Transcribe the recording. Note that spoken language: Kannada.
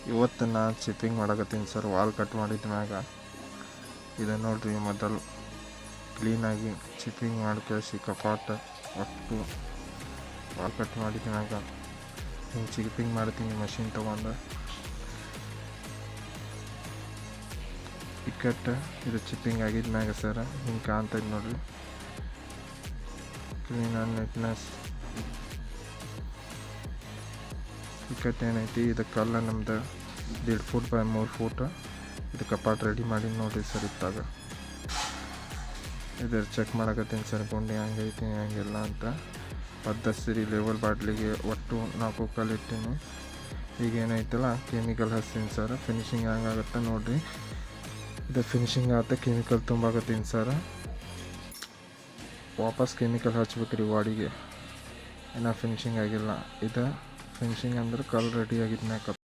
ಇವತ್ತು ನಾನು ಚಿಪ್ಪಿಂಗ್ ಮಾಡಕತ್ತೀನಿ ಸರ್. ವಾಲ್ ಕಟ್ ಮಾಡಿದ ಮ್ಯಾಗ ಇದು ನೋಡ್ರಿ, ಮೊದಲು ಕ್ಲೀನಾಗಿ ಚಿಪ್ಪಿಂಗ್ ಮಾಡ್ಕೇಸಿ ಕಪಾಟ ಒಟ್ಟು ವಾಲ್ ಕಟ್ ಮಾಡಿದ ಮ್ಯಾಗ ಹಿಂಗೆ ಚಿಪ್ಪಿಂಗ್ ಮಾಡ್ತೀನಿ ಮಷಿನ್ ತೊಗೊಂಡು. ಇಕ್ಕಟ್ಟ ಇದು ಚಿಪ್ಪಿಂಗ್ ಆಗಿದ ಮ್ಯಾಗ ಸರ್ ಹಿಂಗೆ ಕಾಣ್ತದೆ ನೋಡ್ರಿ, ಕ್ಲೀನ್ ಆ್ಯಂಡ್ ನೀಟ್ನೆಸ್. ಇಕ್ಕಟ್ಟು ಏನೈತಿ, ಇದಕ್ಕೆಲ್ಲ ನಮ್ದು 1.5 ಫೂಟ್ ಬೈ 3 ಫೂಟ್ ಇದು ಕಪಾಟ ರೆಡಿ ಮಾಡಿ ನೋಡ್ರಿ ಸರ್. ಇತ್ತಾಗ ಇದು ಚೆಕ್ ಮಾಡಕತ್ತೀನಿ ಸರ್, ಗುಂಡಿ ಹೆಂಗೈತಿ ಹೆಂಗಿಲ್ಲ ಅಂತ. ಪದ್ದಸರಿ ಲೆವೆಲ್ ಬಾಟ್ಲಿಗೆ ಒಟ್ಟು 4 ಕಲ್ಲು ಇಟ್ಟೀನಿ. ಈಗ ಏನೈತಲ್ಲ ಕೆಮಿಕಲ್ ಹಚ್ತೀನಿ ಸರ್. ಫಿನಿಶಿಂಗ್ ಹೆಂಗಾಗತ್ತೆ ನೋಡ್ರಿ. ಇದು ಫಿನಿಶಿಂಗ್ ಆತ ಕೆಮಿಕಲ್ ತುಂಬಾಕತ್ತೀನಿ ಸರ್. ವಾಪಸ್ ಕೆಮಿಕಲ್ ಹಚ್ಬೇಕ್ರಿ ಬಾಡಿಗೆ, ಇನ್ನೂ ಫಿನಿಶಿಂಗ್ ಆಗಿಲ್ಲ. ಇದು ಫಿನಿಶಿಂಗ್ ಅಂದ್ರೆ ಕಲ್ಲು ರೆಡಿ ಆಗಿದ್ಮ್ಯಾಕ